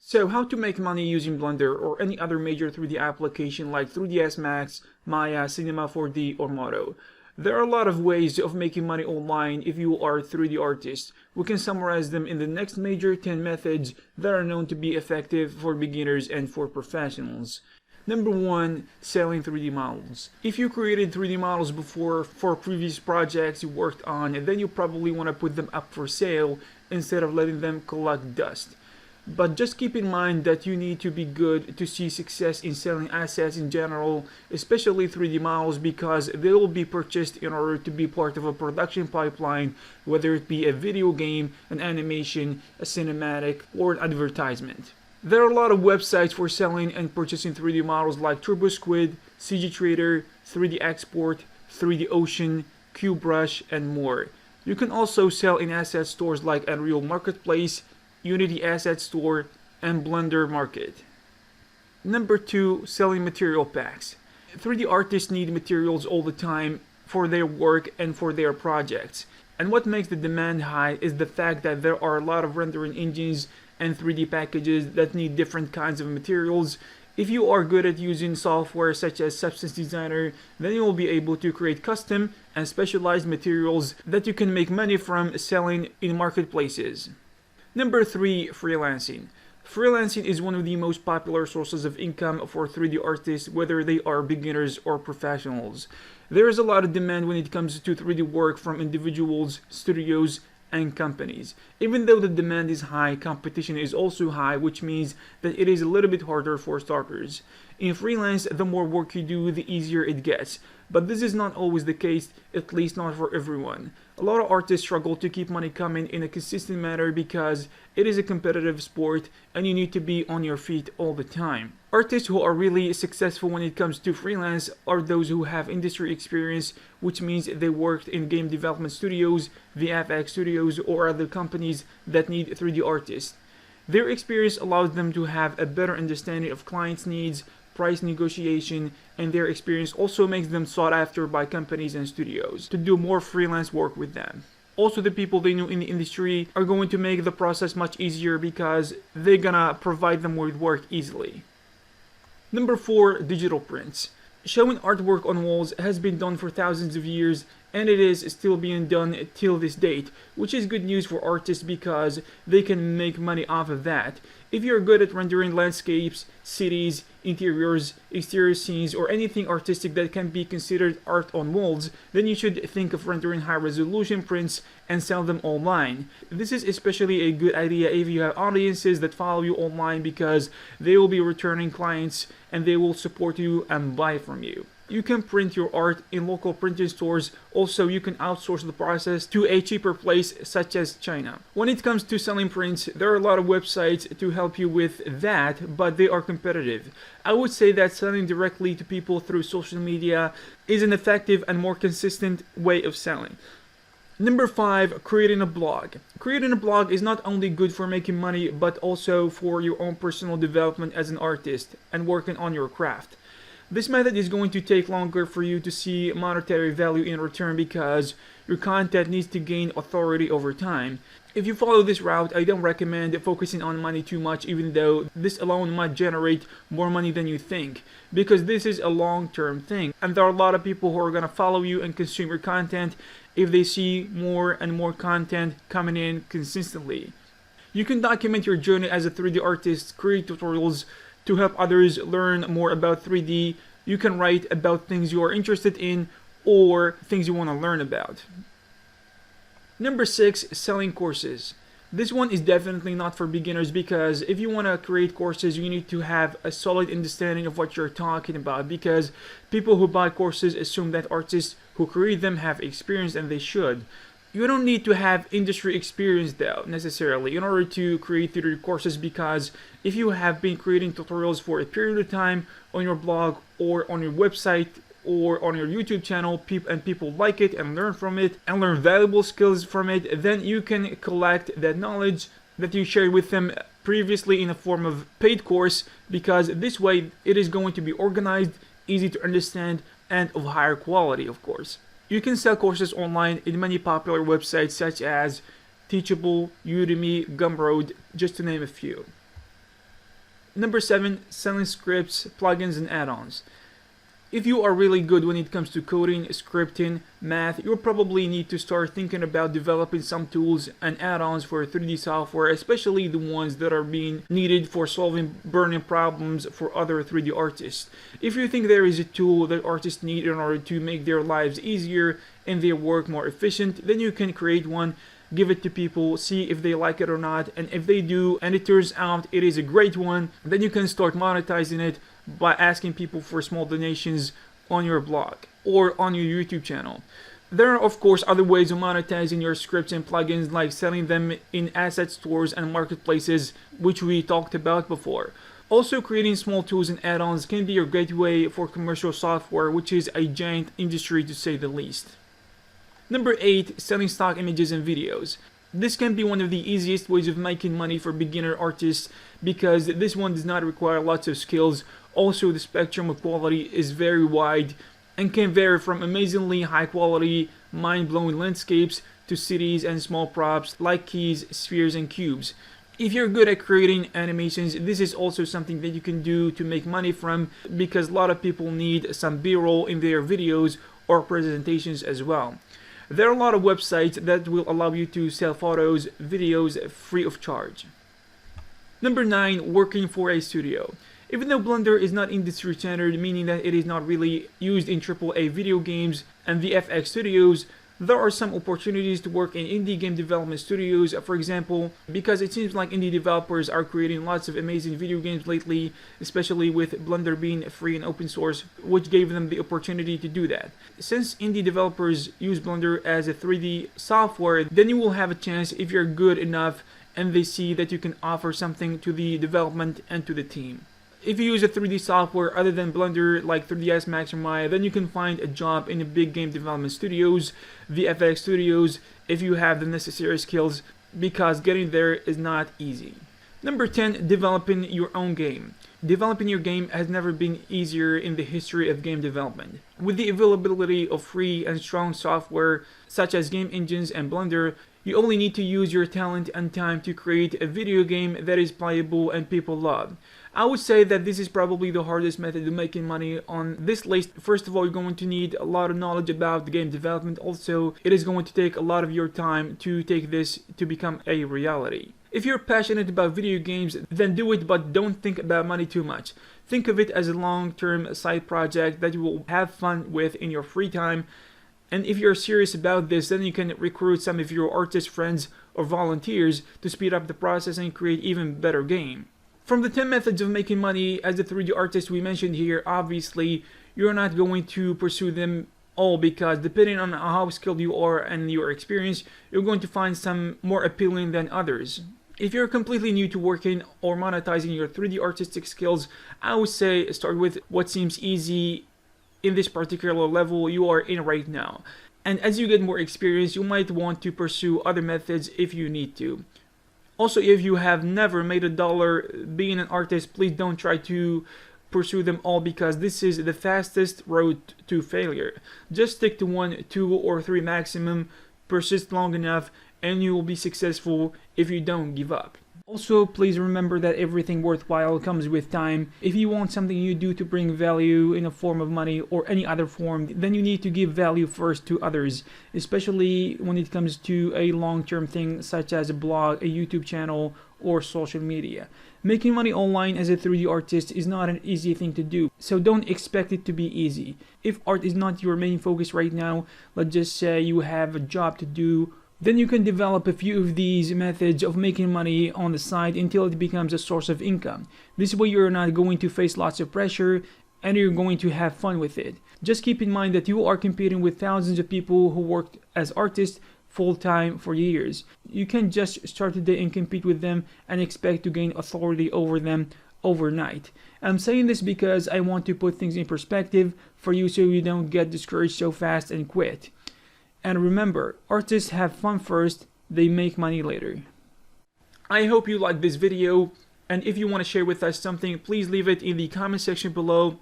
So how to make money using Blender or any other major 3D application like 3ds Max, Maya, Cinema 4D, or Modo. There are a lot of ways of making money online if you are a 3D artist. We can summarize them in the next major 10 methods that are known to be effective for beginners and for professionals. Number 1. Selling 3D models. If you created 3D models before for previous projects you worked on, then you probably want to put them up for sale instead of letting them collect dust. But just keep in mind that you need to be good to see success in selling assets in general, especially 3D models, because they will be purchased in order to be part of a production pipeline, whether it be a video game, an animation, a cinematic, or an advertisement. There are a lot of websites for selling and purchasing 3D models like TurboSquid, CG Trader, 3D Export, 3D Ocean, QBrush, and more. You can also sell in asset stores like Unreal Marketplace, Unity Asset Store, and Blender Market. Number 2. Selling material packs. 3D artists need materials all the time for their work and for their projects. And what makes the demand high is the fact that there are a lot of rendering engines and 3D packages that need different kinds of materials. If you are good at using software such as Substance Designer, then you will be able to create custom and specialized materials that you can make money from selling in marketplaces. Number 3. Freelancing. Freelancing is one of the most popular sources of income for 3D artists, whether they are beginners or professionals. There is a lot of demand when it comes to 3D work from individuals, studios, and companies. Even though the demand is high, competition is also high, which means that it is a little bit harder for starters. In freelance, the more work you do, the easier it gets. But this is not always the case, at least not for everyone. A lot of artists struggle to keep money coming in a consistent manner because it is a competitive sport and you need to be on your feet all the time. Artists who are really successful when it comes to freelance are those who have industry experience, which means they worked in game development studios, VFX studios, or other companies that need 3D artists. Their experience allows them to have a better understanding of clients' needs, price negotiation, and their experience also makes them sought after by companies and studios to do more freelance work with them. Also, the people they know in the industry are going to make the process much easier because they're gonna provide them with work easily. Number 4. Digital prints. Showing artwork on walls has been done for thousands of years, and it is still being done till this date, which is good news for artists because they can make money off of that. If you're good at rendering landscapes, cities, interiors, exterior scenes, or anything artistic that can be considered art on walls, then you should think of rendering high-resolution prints and sell them online. This is especially a good idea if you have audiences that follow you online because they will be returning clients and they will support you and buy from you. You can print your art in local printing stores. Also, you can outsource the process to a cheaper place such as China. When it comes to selling prints, there are a lot of websites to help you with that, but they are competitive. I would say that selling directly to people through social media is an effective and more consistent way of selling. Number 5. Creating a blog. Creating a blog is not only good for making money, but also for your own personal development as an artist and working on your craft. This method is going to take longer for you to see monetary value in return because your content needs to gain authority over time. If you follow this route, I don't recommend focusing on money too much, even though this alone might generate more money than you think, because this is a long-term thing, and there are a lot of people who are going to follow you and consume your content if they see more and more content coming in consistently. You can document your journey as a 3D artist, create tutorials to help others learn more about 3D. You can write about things you are interested in or things you want to learn about. Number 6. Selling courses. This one is definitely not for beginners because if you want to create courses, you need to have a solid understanding of what you're talking about, because people who buy courses assume that artists who create them have experience, and they should. You don't need to have industry experience though, necessarily, in order to create 3D courses, because if you have been creating tutorials for a period of time on your blog or on your website or on your YouTube channel, and people like it and learn from it and learn valuable skills from it, then you can collect that knowledge that you shared with them previously in a form of paid course, because this way it is going to be organized, easy to understand, and of higher quality, of course. You can sell courses online in many popular websites such as Teachable, Udemy, Gumroad, just to name a few. Number 7, selling scripts, plugins, and add-ons. If you are really good when it comes to coding, scripting, math, you'll probably need to start thinking about developing some tools and add-ons for 3D software, especially the ones that are being needed for solving burning problems for other 3D artists. If you think there is a tool that artists need in order to make their lives easier and their work more efficient, then you can create one, give it to people, see if they like it or not, and if they do and it turns out it is a great one, then you can start monetizing it by asking people for small donations on your blog or on your YouTube channel. There are of course other ways of monetizing your scripts and plugins, like selling them in asset stores and marketplaces, which we talked about before. Also, creating small tools and add-ons can be a great way for commercial software, which is a giant industry to say the least. Number 8, selling stock images and videos. This can be one of the easiest ways of making money for beginner artists because this one does not require lots of skills. Also, the spectrum of quality is very wide and can vary from amazingly high quality, mind-blowing landscapes to cities and small props like keys, spheres, and cubes. If you're good at creating animations, this is also something that you can do to make money from, because a lot of people need some B-roll in their videos or presentations as well. There are a lot of websites that will allow you to sell photos, videos free of charge. Number 9, working for a studio. Even though Blender is not industry standard, meaning that it is not really used in AAA video games and VFX studios, there are some opportunities to work in indie game development studios, for example, because it seems like indie developers are creating lots of amazing video games lately, especially with Blender being free and open source, which gave them the opportunity to do that. Since indie developers use Blender as a 3D software, then you will have a chance if you're good enough and they see that you can offer something to the development and to the team. If you use a 3D software other than Blender like 3ds Max or Maya, then you can find a job in the big game development studios, VFX studios, if you have the necessary skills, because getting there is not easy. Number 10, developing your own game. Developing your game has never been easier in the history of game development. With the availability of free and strong software such as game engines and Blender, you only need to use your talent and time to create a video game that is playable and people love. I would say that this is probably the hardest method of making money on this list. First of all, you're going to need a lot of knowledge about the game development. Also, it is going to take a lot of your time to take this to become a reality. If you're passionate about video games, then do it, but don't think about money too much. Think of it as a long-term side project that you will have fun with in your free time. And if you're serious about this, then you can recruit some of your artist friends or volunteers to speed up the process and create even better game. From the 10 methods of making money as a 3D artist we mentioned here, obviously you're not going to pursue them all, because depending on how skilled you are and your experience, you're going to find some more appealing than others. If you're completely new to working or monetizing your 3D artistic skills, I would say start with what seems easy in this particular level you are in right now. And as you get more experience, you might want to pursue other methods if you need to. Also, if you have never made $1 being an artist, please don't try to pursue them all, because this is the fastest road to failure. Just stick to 1, 2, or 3 maximum, persist long enough, and you will be successful if you don't give up. Also, please remember that everything worthwhile comes with time. If you want something you do to bring value in a form of money or any other form, then you need to give value first to others, especially when it comes to a long-term thing such as a blog, a YouTube channel, or social media. Making money online as a 3D artist is not an easy thing to do, so don't expect it to be easy. If art is not your main focus right now, let's just say you have a job to do, then you can develop a few of these methods of making money on the side until it becomes a source of income. This way you're not going to face lots of pressure and you're going to have fun with it. Just keep in mind that you are competing with thousands of people who worked as artists full-time for years. You can't just start today and compete with them and expect to gain authority over them overnight. I'm saying this because I want to put things in perspective for you so you don't get discouraged so fast and quit. And remember, artists have fun first, they make money later. I hope you liked this video, and if you want to share with us something, please leave it in the comment section below.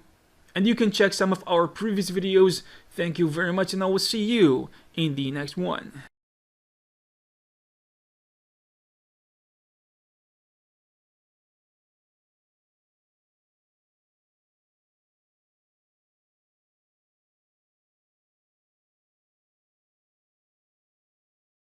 And you can check some of our previous videos. Thank you very much, and I will see you in the next one.